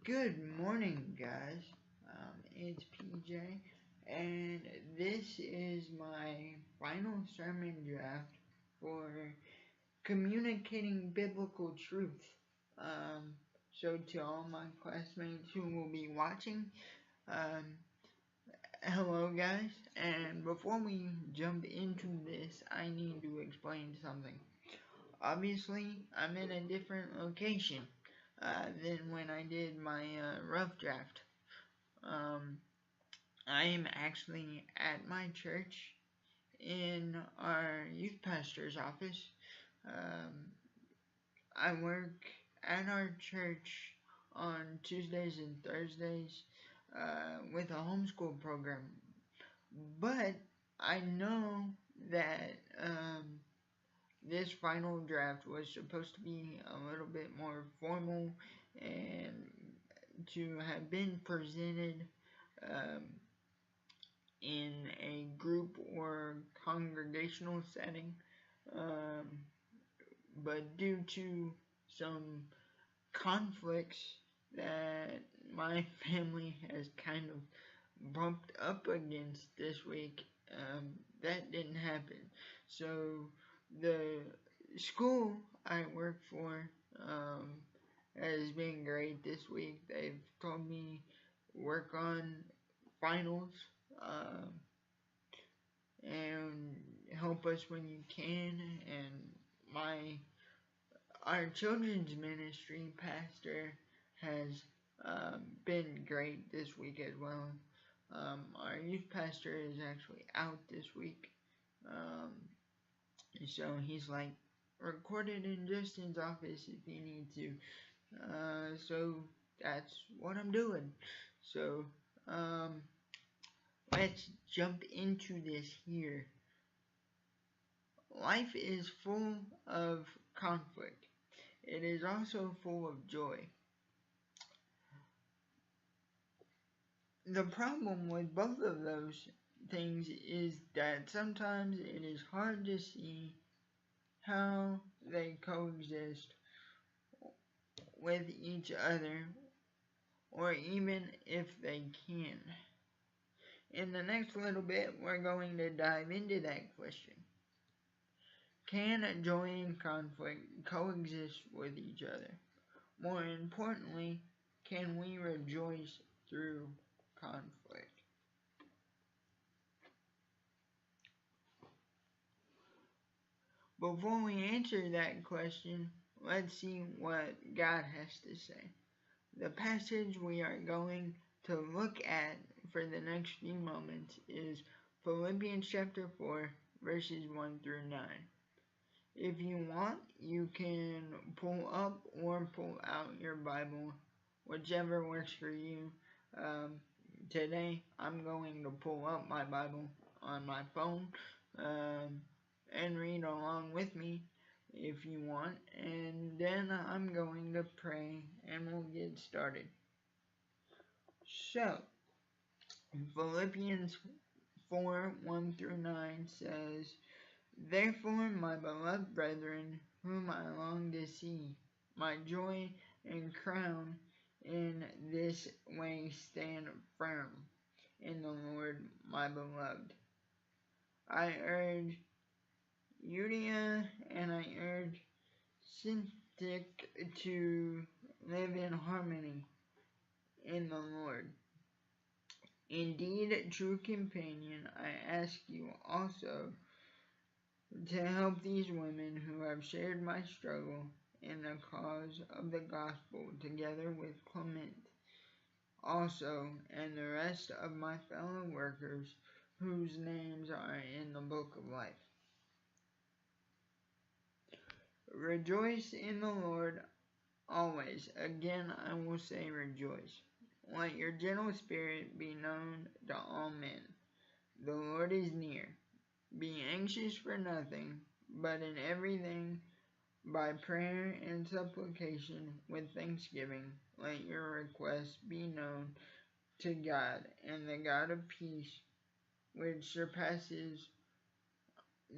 Good morning, guys. It's PJ, and this is my final sermon draft for communicating biblical truth. Um, so, to all my classmates who will be watching, um, hello, guys. And before we jump into this, I need to explain something. Obviously, I'm in a different location than when I did my rough draft. Um, I am actually at my church in our youth pastor's office. Um, I work at our church on Tuesdays and Thursdays with a homeschool program. But I know that this final draft was supposed to be a little bit more formal and to have been presented um, in a group or congregational setting, um, but due to some conflicts that my family has kind of bumped up against this week, that didn't happen. So the school I work for has been great this week. They've told me work on finals um, and help us when you can. And our children's ministry pastor has been great this week as well. Our youth pastor is actually out this week, um, so he's like recorded in Justin's office if you need to. So that's what I'm doing. So let's jump into this here. Life is full of conflict. It is also full of joy. The problem with both of those things is that sometimes it is hard to see how they coexist with each other, or even if they can. In the next little bit, we're going to dive into that question. Can joy and conflict coexist with each other? More importantly, can we rejoice through conflict? Before we answer that question, let's see what God has to say. The passage we are going to look at for the next few moments is Philippians chapter 4, verses 1 through 9. If you want, you can pull up or pull out your Bible, whichever works for you. Today, I'm going to pull up my Bible on my phone and read along with me if you want, and then I'm going to pray and we'll get started. So, Philippians 4 1 through 9 says, Therefore, my beloved brethren, whom I long to see, my joy and crown, in this way stand firm in the Lord, my beloved. I urge Euodia and I urge Syntyche to live in harmony in the Lord. Indeed, true companion, I ask you also to help these women who have shared my struggle in the cause of the gospel, together with Clement also, and the rest of my fellow workers whose names are in the book of life. Rejoice in the Lord always. Again, I will say rejoice. Let your gentle spirit be known to all men. The Lord is near. Be anxious for nothing, but in everything, by prayer and supplication with thanksgiving, let your requests be known to God, and the God of peace, which surpasses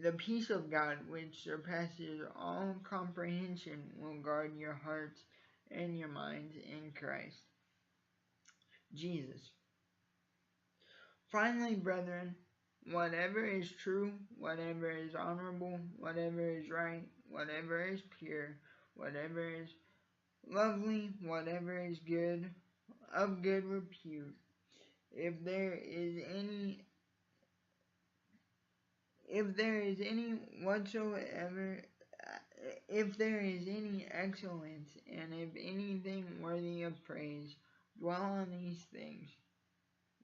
the peace of God, which surpasses all comprehension, will guard your hearts and your minds in Christ. Jesus. Finally, brethren, whatever is true, whatever is honorable, whatever is right, whatever is pure, whatever is lovely, whatever is good, of good repute, if there is any whatsoever, if there is any excellence, and if anything worthy of praise, dwell on these things,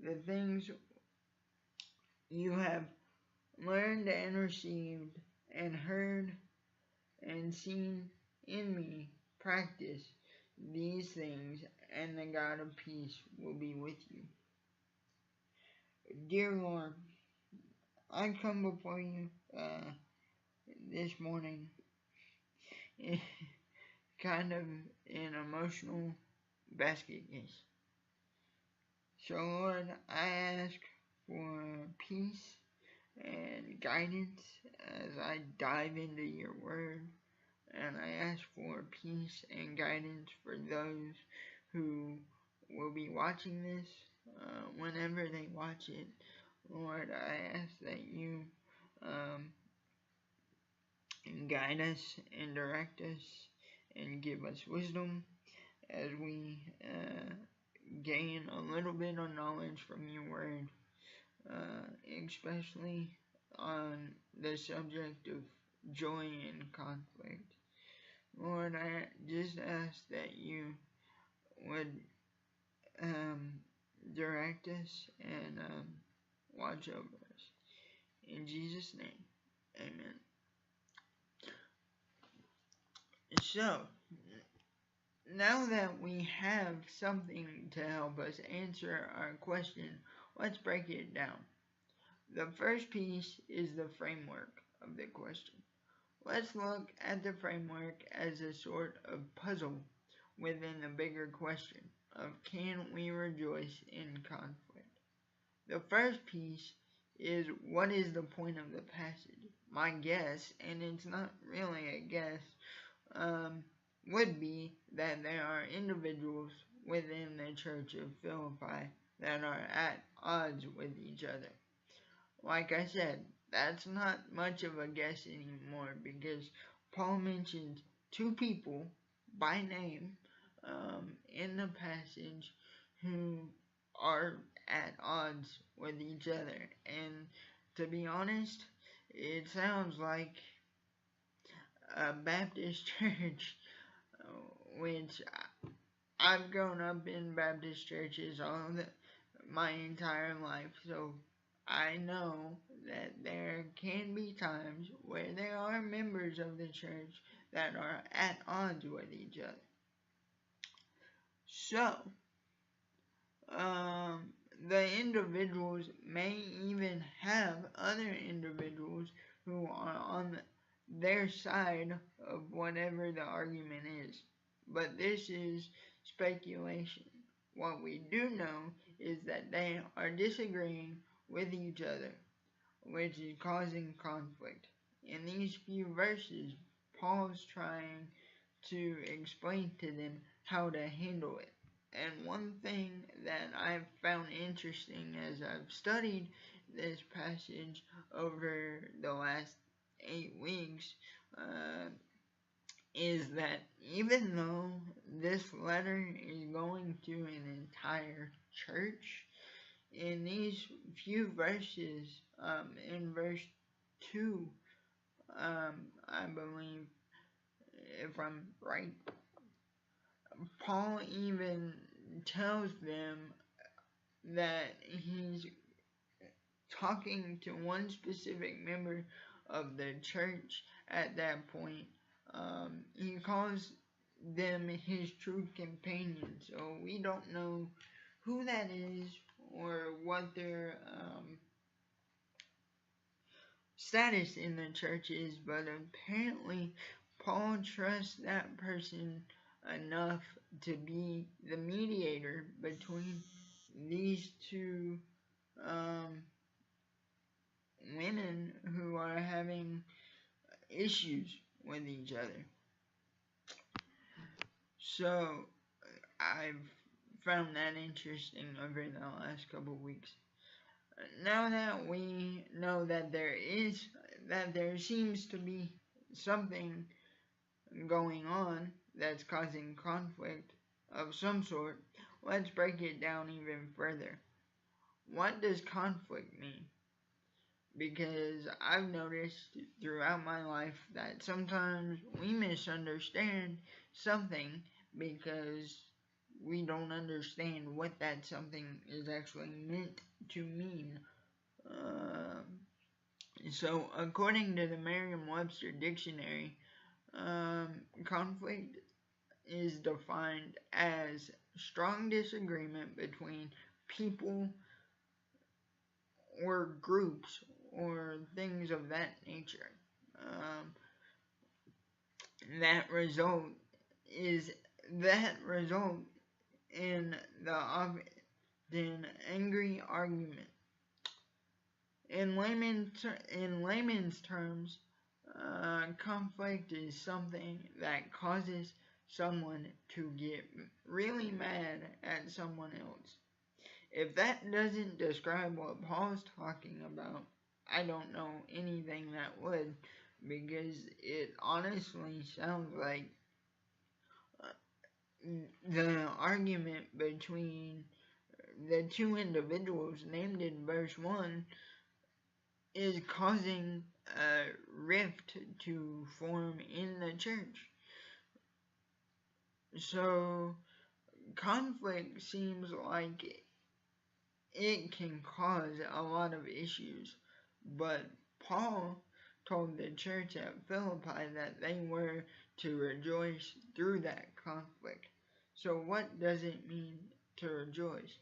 the things you have learned and received, and heard and seen in me, practice these things, and the God of peace will be with you. Dear Lord, I come before you this morning kind of an emotional basket case. So Lord, I ask for peace and guidance as I dive into your word, and I ask for peace and guidance for those who will be watching this whenever they watch it. Lord, I ask that you guide us and direct us and give us wisdom as we gain a little bit of knowledge from your word, especially on the subject of joy and conflict. Lord, I just ask that you would direct us and watch over us. In Jesus' name, amen. So, now that we have something to help us answer our question, let's break it down. The first piece is the framework of the question. Let's look at the framework as a sort of puzzle within the bigger question of can we rejoice in conflict? The first piece is what is the point of the passage? My guess, and it's not really a guess, would be that there are individuals within the church of Philippi that are at odds with each other. Like I said, that's not much of a guess anymore because Paul mentions two people by name in the passage who are at odds with each other. And to be honest, it sounds like a Baptist church, which I've grown up in Baptist churches my entire life, so I know that there can be times where there are members of the church that are at odds with each other. So, the individuals may even have other individuals who are on their side of whatever the argument is. But this is speculation. What we do know is that they are disagreeing with each other, which is causing conflict. In these few verses, Paul's trying to explain to them how to handle it. And one thing that I've found interesting as I've studied this passage over the last 8 weeks is that even though this letter is going to an entire church, in these few verses, in verse 2, I believe, if I'm right, Paul even tells them that he's talking to one specific member of the church at that point. He calls them his true companions, so we don't know who that is or what their status in the church is, but apparently Paul trusts that person enough to be the mediator between these two women who are having issues with each other. So I've found that interesting over the last couple of weeks. Now that we know that there seems to be something going on that's causing conflict of some sort, let's break it down even further. What does conflict mean? Because I've noticed throughout my life that sometimes we misunderstand something because we don't understand what that something is actually meant to mean. So, according to the Merriam-Webster dictionary, conflict is defined as strong disagreement between people or groups or things of that nature. Um, that result in the often angry argument. In layman's terms, conflict is something that causes someone to get really mad at someone else. If that doesn't describe what Paul's talking about, I don't know anything that would, because it honestly sounds like the argument between the two individuals named in verse 1 is causing a rift to form in the church. So, conflict seems like it can cause a lot of issues, but Paul told the church at Philippi that they were to rejoice through that conflict. So what does it mean to rejoice?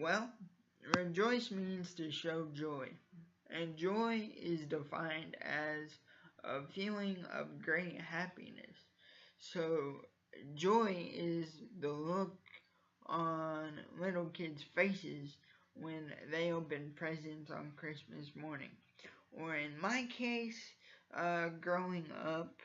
Well, rejoice means to show joy, and joy is defined as a feeling of great happiness. So joy is the look on little kids' faces when they open presents on Christmas morning. Or in my case, growing up,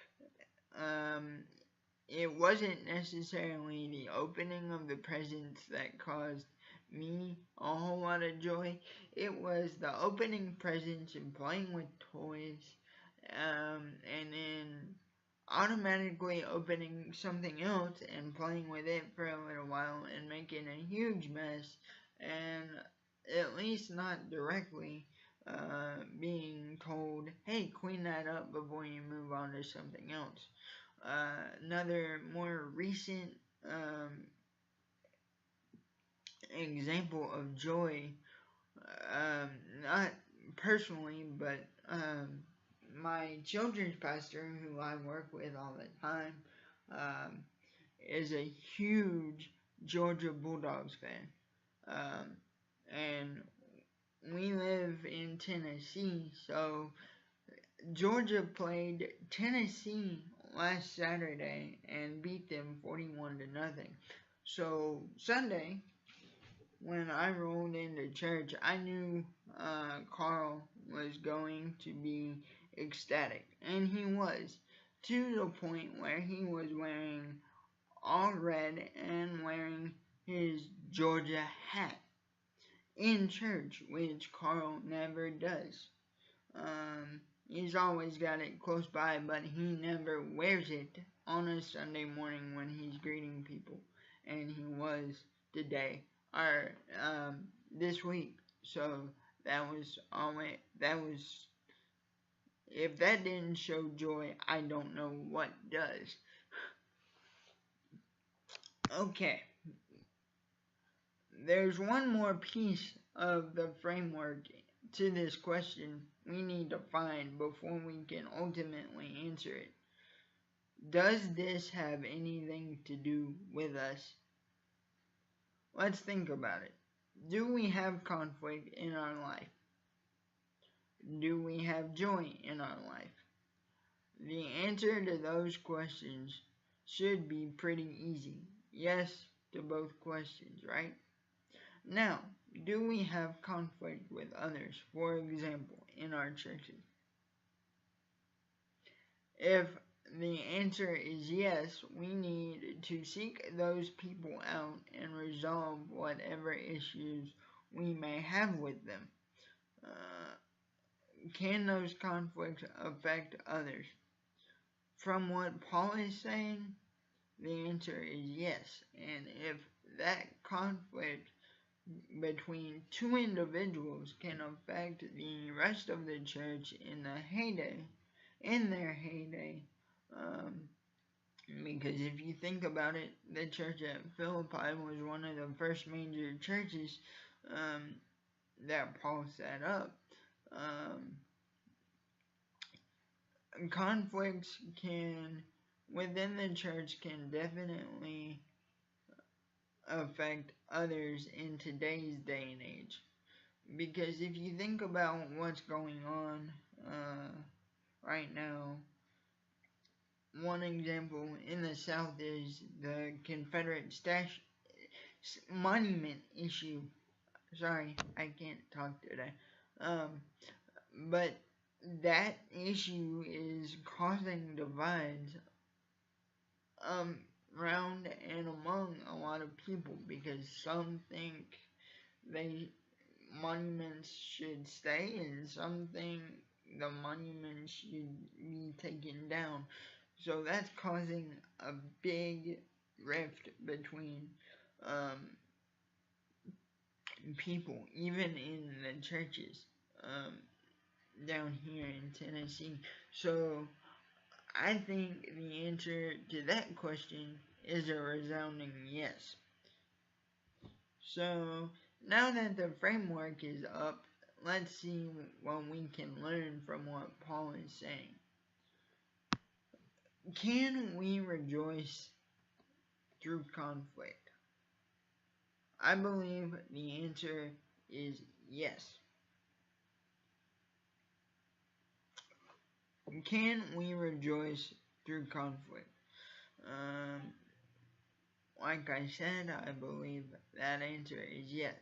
it wasn't necessarily the opening of the presents that caused me a whole lot of joy. It was the opening presents and playing with toys, and then automatically opening something else and playing with it for a little while and making a huge mess, and at least not directly being told, hey, clean that up before you move on to something else. Another more recent example of joy, not personally, but my children's pastor, who I work with all the time, is a huge Georgia Bulldogs fan. And we live in Tennessee, so Georgia played Tennessee last Saturday and beat them 41-0. So Sunday, when I rolled into church, I knew Carl was going to be ecstatic, and he was, to the point where he was wearing all red and wearing his Georgia hat in church, which Carl never does. He's always got it close by, but he never wears it on a Sunday morning when he's greeting people, and he was today, or this week. So if that didn't show joy, I don't know what does. Okay. There's one more piece of the framework to this question we need to find before we can ultimately answer it. Does this have anything to do with us? Let's think about it. Do we have conflict in our life? Do we have joy in our life? The answer to those questions should be pretty easy. Yes to both questions, right? Now, do we have conflict with others, for example, in our churches? If the answer is yes, we need to seek those people out and resolve whatever issues we may have with them. Can those conflicts affect others? From what Paul is saying, the answer is yes. And if that conflict between two individuals can affect the rest of the church in their heyday, because if you think about it, the church at Philippi was one of the first major churches that Paul set up. Conflicts within the church can definitely affect others in today's day and age. Because if you think about what's going on right now, one example in the South is the Confederate monument issue. Sorry, I can't talk today. But that issue is causing divides around and among a lot of people, because some think monuments should stay and some think the monuments should be taken down. So that's causing a big rift between people, even in the churches down here in Tennessee. So I think the answer to that question is a resounding yes. So now that the framework is up, let's see what we can learn from what Paul is saying. Can we rejoice through conflict? I believe the answer is yes. Can we rejoice through conflict? Like I said, I believe that answer is yes.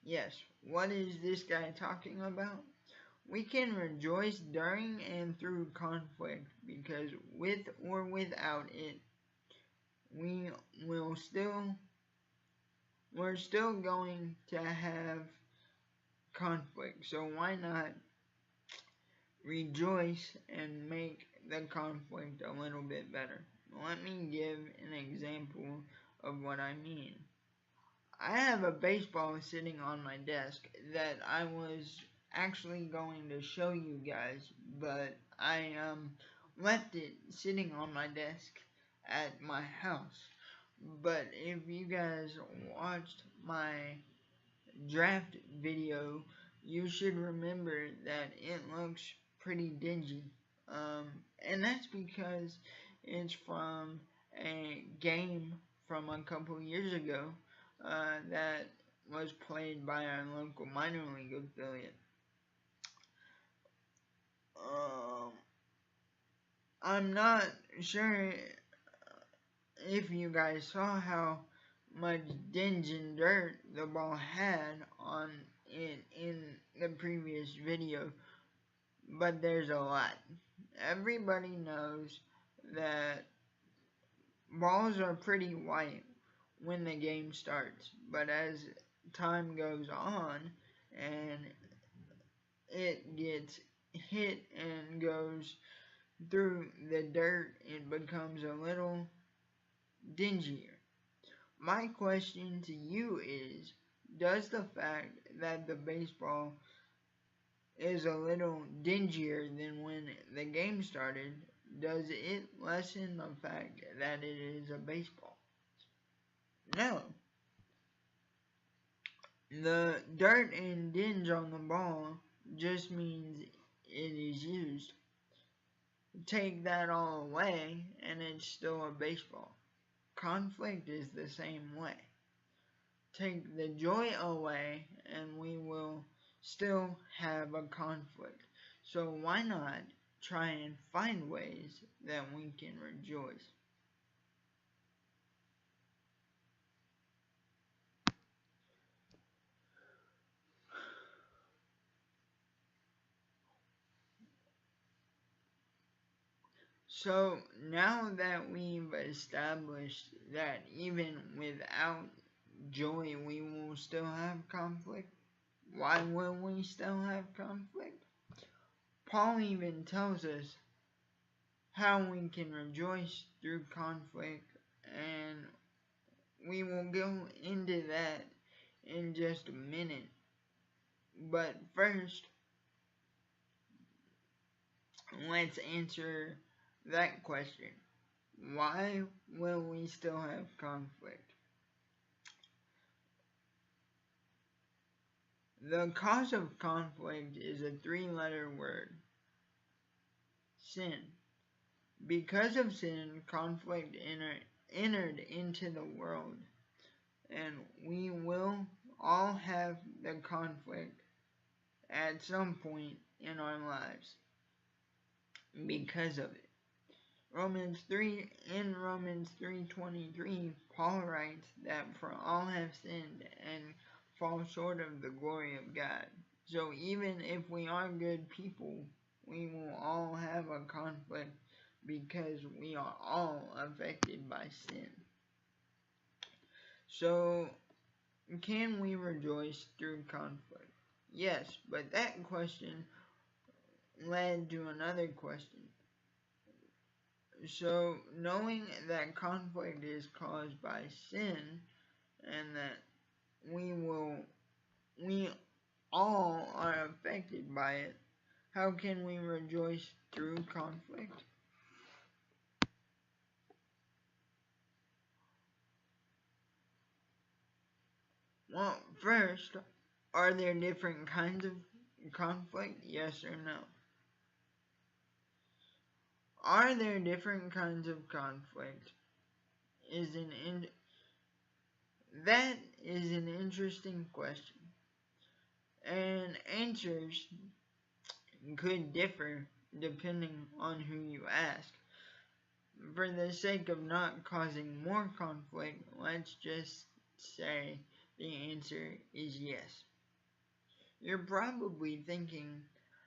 Yes. What is this guy talking about? We can rejoice during and through conflict, because with or without it, we're still going to have conflict. So why not rejoice and make the conflict a little bit better? Let me give an example of what I mean. I have a baseball sitting on my desk that I was actually going to show you guys, but I left it sitting on my desk at my house. But if you guys watched my draft video, you should remember that it looks pretty dingy. And that's because it's from a game from a couple years ago that was played by our local minor league affiliate. I'm not sure if you guys saw how much dinge and dirt the ball had on it in the previous video, but there's a lot. Everybody knows that balls are pretty white when the game starts, but as time goes on and it gets hit and goes through the dirt, it becomes a little dingier. My question to you is, does the fact that the baseball is a little dingier than when the game started, does it lessen the fact that it is a baseball? No. The dirt and dinge on the ball just means it is used. Take that all away and it's still a baseball. Conflict is the same way. Take the joy away and we will still have a conflict. So why not try and find ways that we can rejoice? So now that we've established that even without joy we will still have conflict, why will we still have conflict? Paul even tells us how we can rejoice through conflict, and we will go into that in just a minute. But first, let's answer that question. Why will we still have conflict? The cause of conflict is a 3-letter word: sin. Because of sin, conflict entered into the world, and we will all have the conflict at some point in our lives because of it. In Romans 3:23, Paul writes that for all have sinned and fall short of the glory of God. So even if we are good people, we will all have a conflict because we are all affected by sin. So, can we rejoice through conflict? Yes, but that question led to another question. So, knowing that conflict is caused by sin and that we all are affected by it, how can we rejoice through conflict? Well, first, are there different kinds of conflict? Yes or no? Are there different kinds of conflict? That is an interesting question. And answers could differ depending on who you ask. For the sake of not causing more conflict, let's just say the answer is yes. You're probably thinking,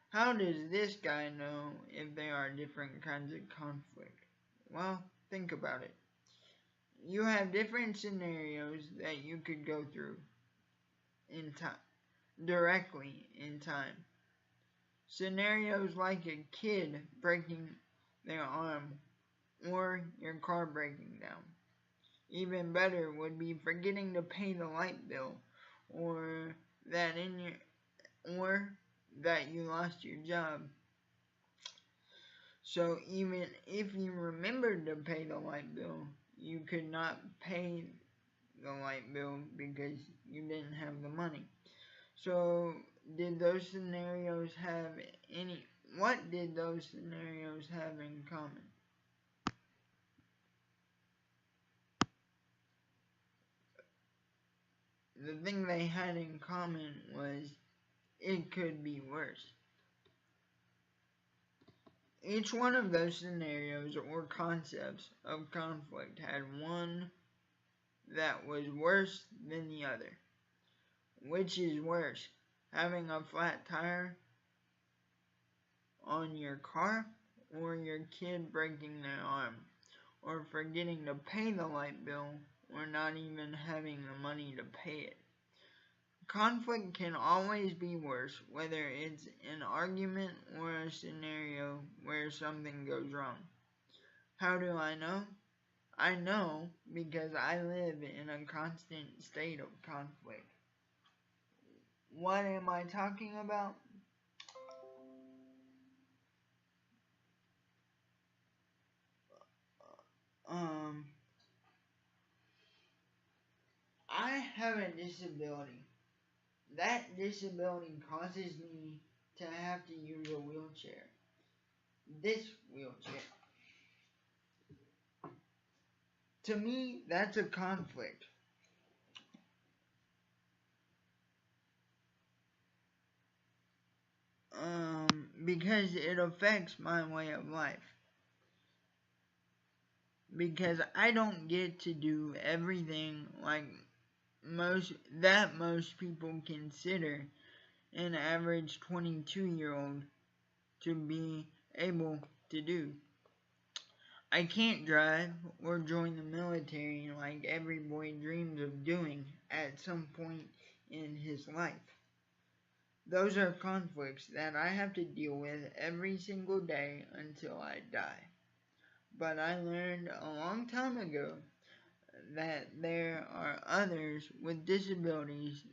how does this guy know if there are different kinds of conflict? Well, think about it. You have different scenarios that you could go through in time, directly in time. Scenarios like a kid breaking their arm or your car breaking down. Even better would be forgetting to pay the light bill, or that you lost your job. So even if you remembered to pay the light bill, you could not pay the light bill because you didn't have the money. So what did those scenarios have in common? The thing they had in common was it could be worse. Each one of those scenarios or concepts of conflict had one that was worse than the other. Which is worse, having a flat tire on your car, or your kid breaking their arm, or forgetting to pay the light bill, or not even having the money to pay it? Conflict can always be worse, whether it's an argument or a scenario where something goes wrong. How do I know? I know because I live in a constant state of conflict. What am I talking about? I have a disability. That disability causes me to have to use a wheelchair. This wheelchair. To me, that's a conflict. Because it affects my way of life. Because I don't get to do everything like most people consider an average 22-year-old to be able to do. I can't drive or join the military like every boy dreams of doing at some point in his life. Those are conflicts that I have to deal with every single day until I die. But I learned a long time ago that there are others with disabilities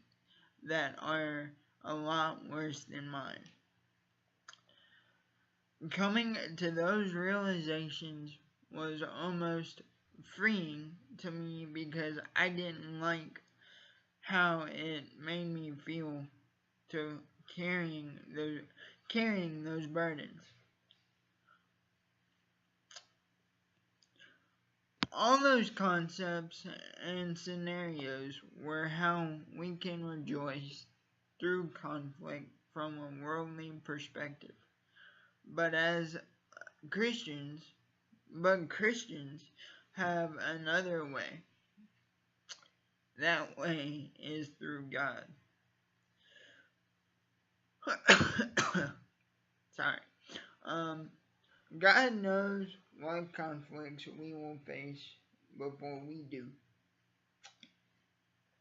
that are a lot worse than mine. Coming to those realizations was almost freeing to me because I didn't like how it made me feel to carrying those burdens. All those concepts and scenarios were how we can rejoice through conflict from a worldly perspective. But as Christians, Christians have another way. That way is through God. Sorry. God knows what conflicts we will face before we do.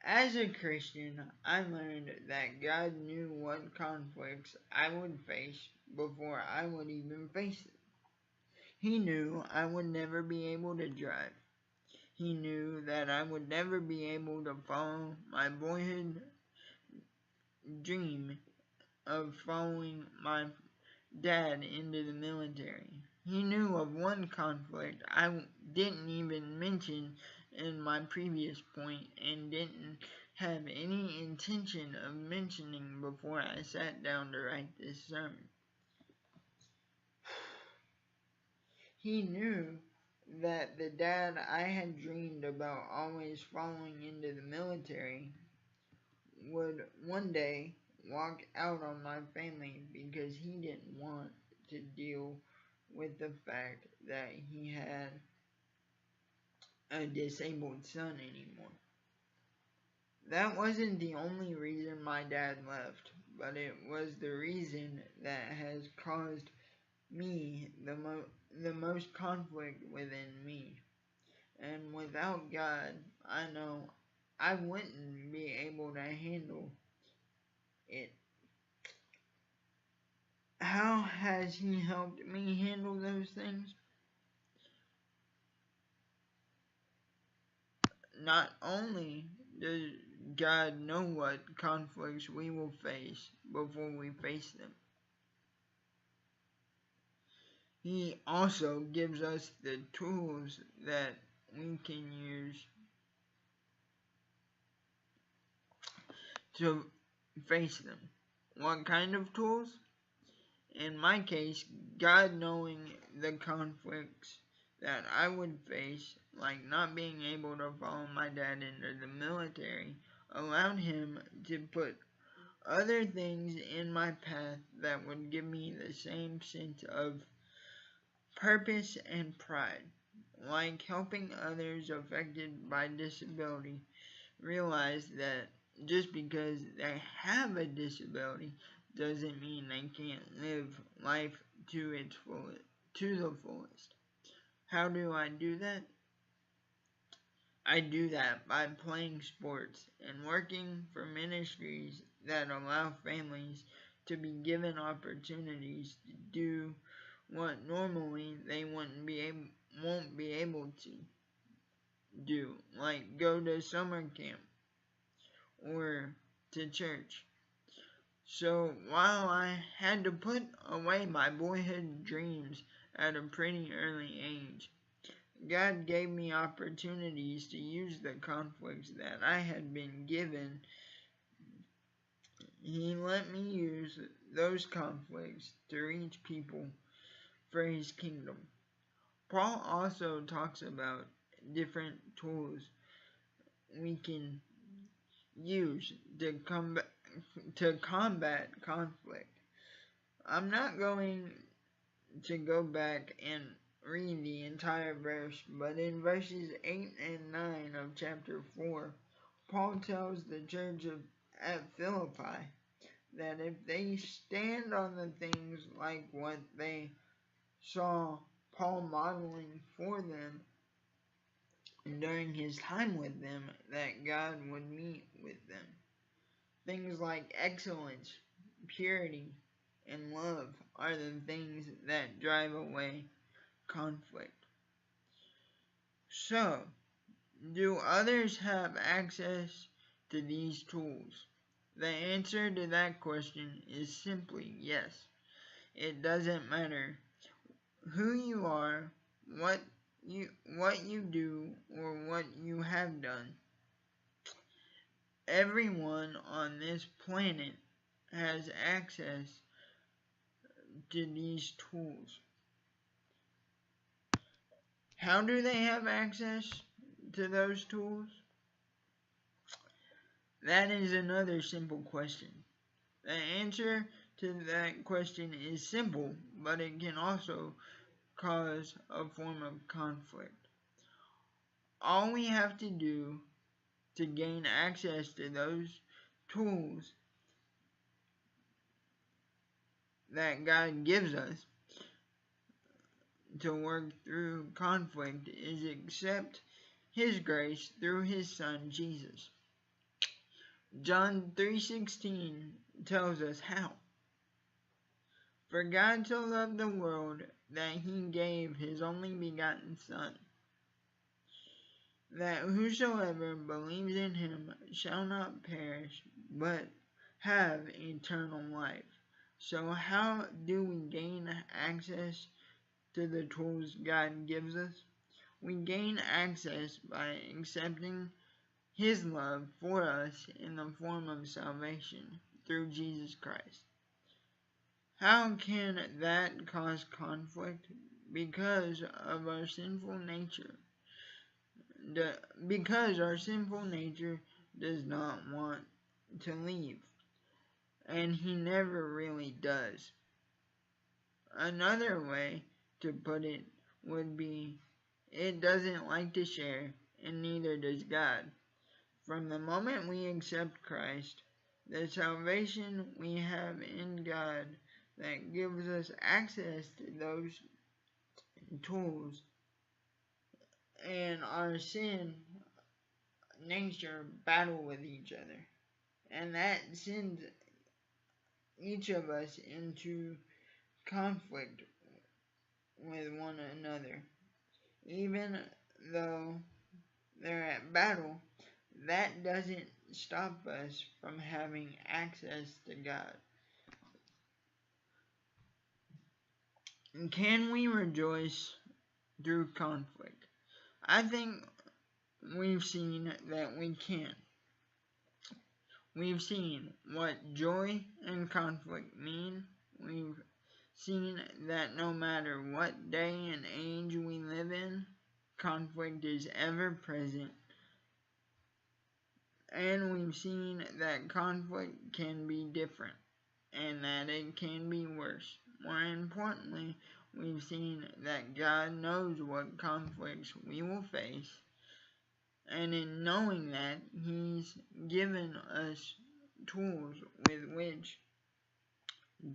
As a Christian, I learned that God knew what conflicts I would face before I would even face them. He knew I would never be able to drive. He knew that I would never be able to follow my boyhood dream of following my dad into the military. He knew of one conflict I didn't even mention in my previous point and didn't have any intention of mentioning before I sat down to write this sermon. He knew that the dad I had dreamed about always following into the military would one day walk out on my family because he didn't want to deal with the fact that he had a disabled son anymore. That wasn't the only reason my dad left, but it was the reason that has caused me the most conflict within me. And without God, I know I wouldn't be able to handle it. How has He helped me handle those things? Not only does God know what conflicts we will face before we face them, He also gives us the tools that we can use to face them. What kind of tools? In my case, God knowing the conflicts that I would face, like not being able to follow my dad into the military, allowed Him to put other things in my path that would give me the same sense of purpose and pride, like helping others affected by disability realize that just because they have a disability doesn't mean they can't live life to the fullest. How do I do that? I do that by playing sports and working for ministries that allow families to be given opportunities to do what normally they won't be able to do, like go to summer camp or to church. So while I had to put away my boyhood dreams at a pretty early age, God gave me opportunities to use the conflicts that I had been given. He let me use those conflicts to reach people for His kingdom. Paul also talks about different tools we can use to combat conflict. I'm not going to go back and read the entire verse, but in verses 8 and 9 of chapter 4, Paul tells the church at Philippi that if they stand on the things like what they saw Paul modeling for them during his time with them that God would meet with them. Things like excellence, purity, and love are the things that drive away conflict. So, do others have access to these tools? The answer to that question is simply yes. It doesn't matter who you are, what you do, or what you have done. Everyone on this planet has access to these tools. How do they have access to those tools? That is another simple question. The answer to that question is simple, but it can also cause a form of conflict. All we have to do to gain access to those tools that God gives us to work through conflict is accept His grace through His Son Jesus. John 3:16 tells us how. For God so loved the world that He gave His only begotten Son, that whosoever believes in Him shall not perish, but have eternal life. So how do we gain access to the tools God gives us? We gain access by accepting His love for us in the form of salvation through Jesus Christ. How can that cause conflict? Because of our sinful nature. Because our sinful nature does not want to leave. And He never really does. Another way to put it would be, it doesn't like to share, and neither does God. From the moment we accept Christ, the salvation we have in God that gives us access to those tools, and our sin nature battle with each other. And that sends each of us into conflict with one another. Even though they're at battle, that doesn't stop us from having access to God. Can we rejoice through conflict? I think we've seen that we can. We've seen what joy and conflict mean. We've seen that no matter what day and age we live in, conflict is ever present. And we've seen that conflict can be different, and that it can be worse. More importantly, we've seen that God knows what conflicts we will face, and in knowing that, He's given us tools with which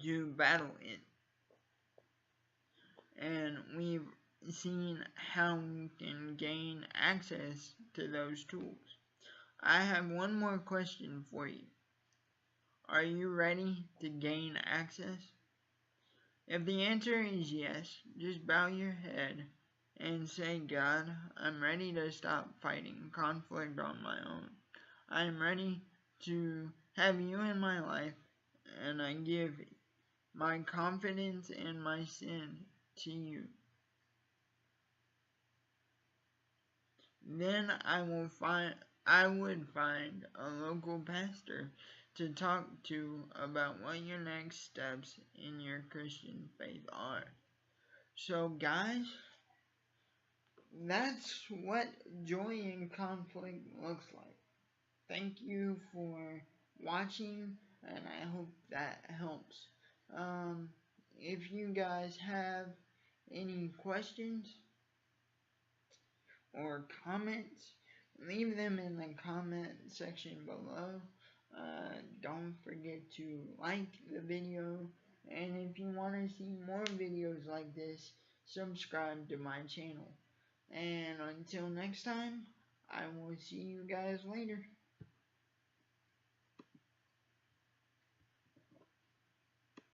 to battle it. And we've seen how we can gain access to those tools. I have one more question for you. Are you ready to gain access? If the answer is yes, just bow your head and say, God, I'm ready to stop fighting conflict on my own. I'm ready to have you in my life, and I give my confidence and my sin to you. Then I would find a local pastor to talk to about what your next steps in your Christian faith are. So guys, that's what joy in conflict looks like. Thank you for watching, and I hope that helps. If you guys have any questions or comments, leave them in the comment section below. Don't forget to like the video, and if you want to see more videos like this, subscribe to my channel. And until next time, I will see you guys later.